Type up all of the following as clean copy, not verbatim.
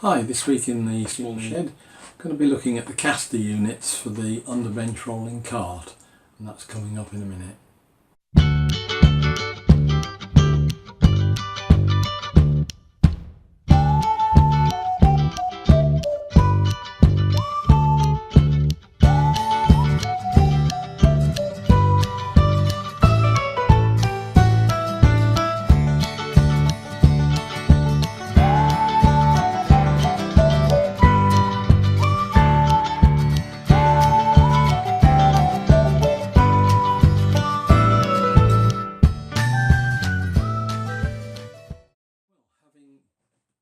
Hi, this week in the small shed, I'm going to be looking at the caster units for the underbench rolling cart, and that's coming up in a minute.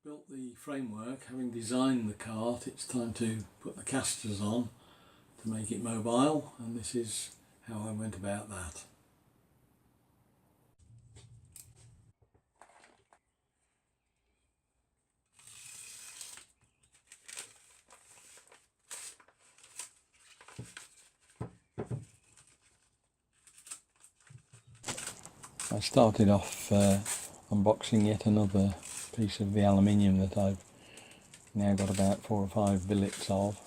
Built the framework, having designed the cart, it's time to put the castors on to make it mobile, and this is how I went about that. I started off unboxing yet another piece of the aluminium that I've now got about 4 or 5 billets of.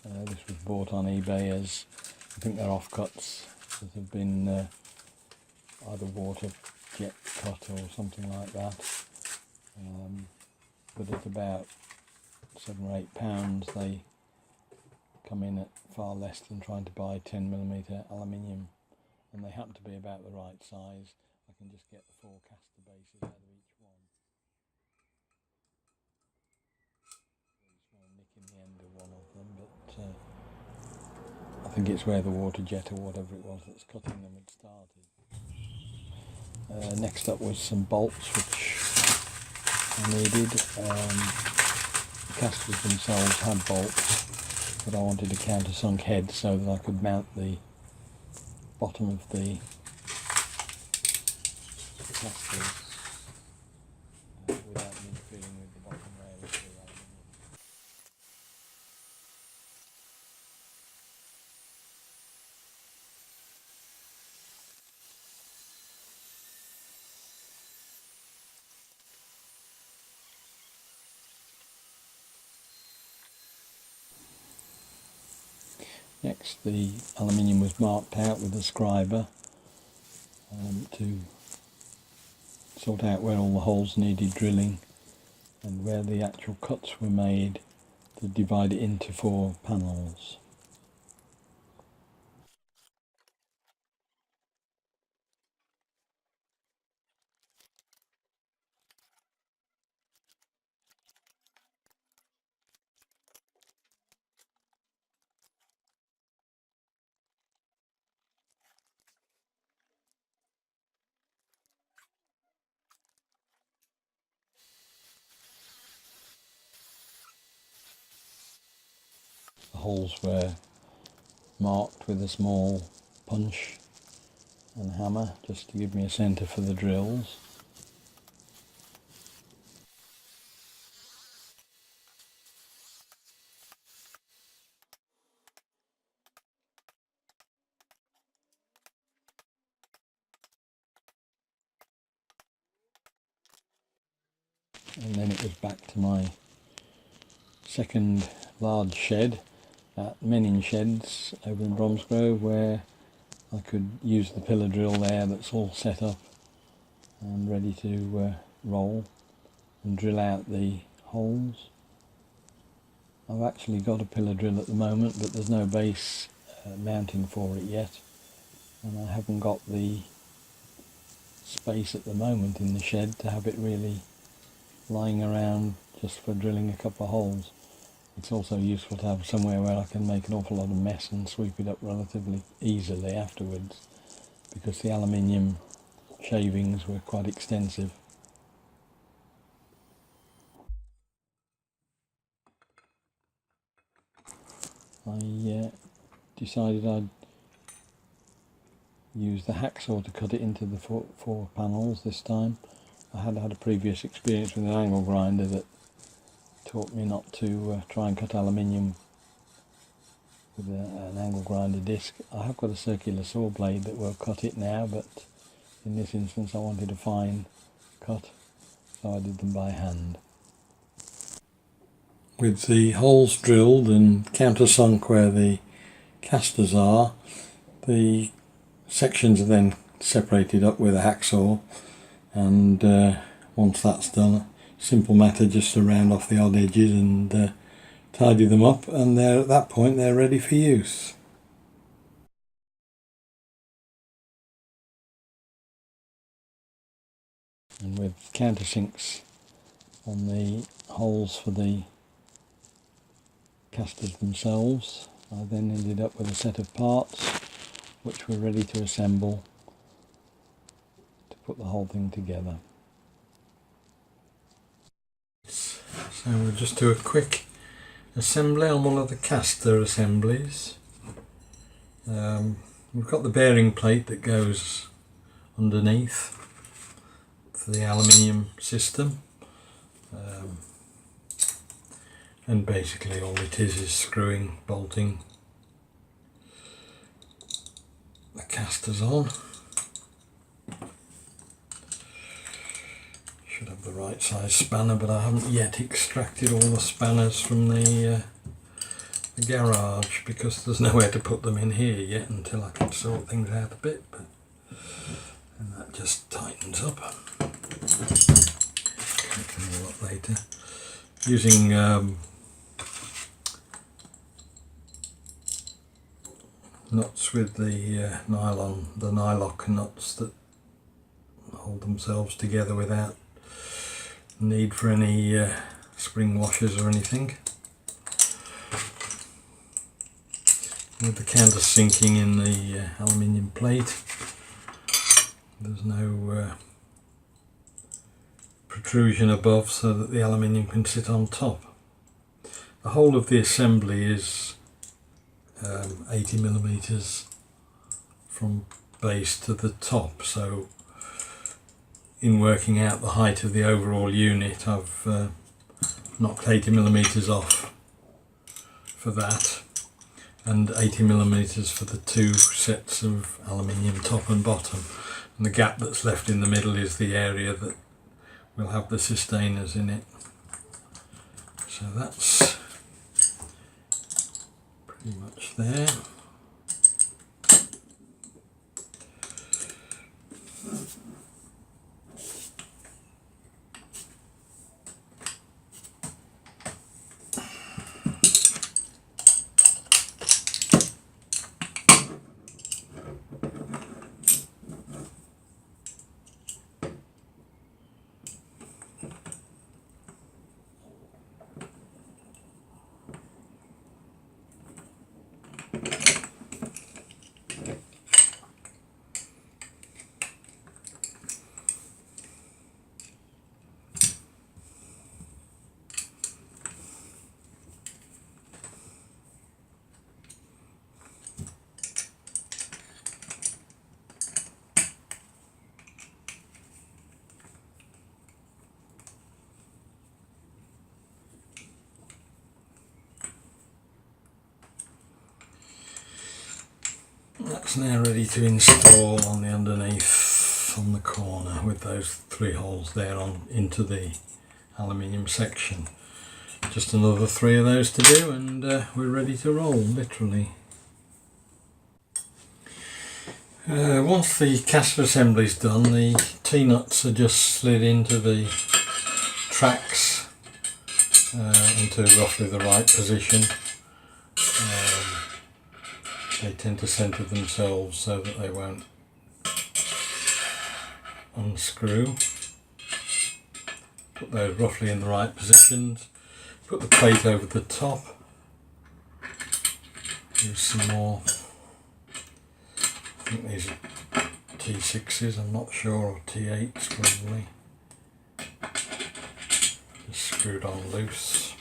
This was bought on eBay as, I think they're offcuts that have been either water jet cut or something like that. But at about £7 or £8 they come in at far less than trying to buy 10mm aluminium, and they happen to be about the right size. I can just get the 4 caster bases out of each one. Very small nick in the end of one of them, but I think it's where the water jet or whatever it was that's cutting them had started. Next up was some bolts which I needed. The casters themselves had bolts, but I wanted a countersunk head so that I could mount the bottom of the casters without interfering with the bottom rail of the aluminium. Next, the aluminium was marked out with a scriber to sort out where all the holes needed drilling and where the actual cuts were made to divide it into 4 panels. The holes were marked with a small punch and hammer just to give me a centre for the drills. And then it was back to my second large shed at Manor Sheds over in Bromsgrove, where I could use the pillar drill there that's all set up and ready to roll and drill out the holes. I've actually got a pillar drill at the moment, but there's no base mounting for it yet, and I haven't got the space at the moment in the shed to have it really lying around just for drilling a couple of holes. It's also useful to have somewhere where I can make an awful lot of mess and sweep it up relatively easily afterwards, because the aluminium shavings were quite extensive. I decided I'd use the hacksaw to cut it into the 4 panels this time. I had had a previous experience with an angle grinder that taught me not to try and cut aluminium with an angle grinder disc. I have got a circular saw blade that will cut it now, but in this instance I wanted a fine cut, so I did them by hand. With the holes drilled and countersunk where the castors are, the sections are then separated up with a hacksaw, and once that's done, simple matter just to round off the odd edges and tidy them up, and at that point they're ready for use. And with countersinks on the holes for the castors themselves, I then ended up with a set of parts which were ready to assemble to put the whole thing together. So we'll just do a quick assembly on one of the castor assemblies. We've got the bearing plate that goes underneath for the aluminium system, and basically all it is screwing, bolting the castors on. Should have the right size spanner, but I haven't yet extracted all the spanners from the garage because there's nowhere to put them in here yet until I can sort things out a bit, and that just tightens up. Tighten all up later. Using nuts with the nylock nuts that hold themselves together without need for any spring washers or anything. With the countersinking in the aluminium plate, there's no protrusion above so that the aluminium can sit on top. The whole of the assembly is 80mm from base to the top, so in working out the height of the overall unit I've knocked 80mm off for that, and 80mm for the two sets of aluminium top and bottom, and the gap that's left in the middle is the area that will have the sustainers in it. So that's pretty much there. That's now ready to install on the underneath on the corner with those 3 holes there on into the aluminium section. Just another 3 of those to do, and we're ready to roll, literally. Once the castor assembly is done, the T-nuts are just slid into the tracks into roughly the right position. They tend to centre themselves so that they won't unscrew. Put those roughly in the right positions. Put the plate over the top. Use some more. I think these are T6s, I'm not sure, or T8s probably. Just screwed on loose.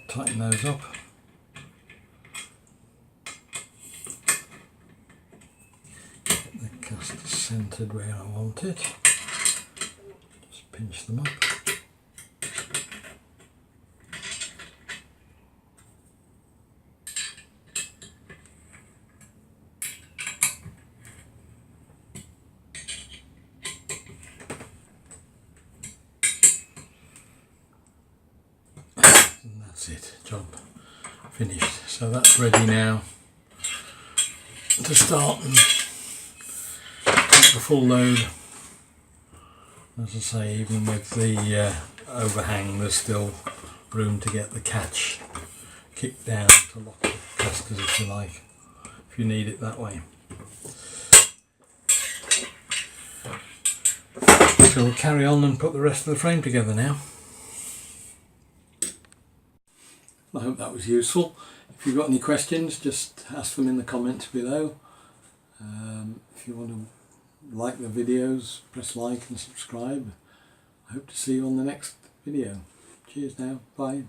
Tighten those up. Get the caster centred where I want it. Just pinch them up. That's it, job finished. So that's ready now to start and take the full load. As I say, even with the overhang, there's still room to get the catch kicked down to lock the castors, if you like, if you need it that way. So we'll carry on and put the rest of the frame together now. I hope that was useful. If you've got any questions, just ask them in the comments below. If you want to like the videos, press like and subscribe. I hope to see you on the next video. Cheers now, bye.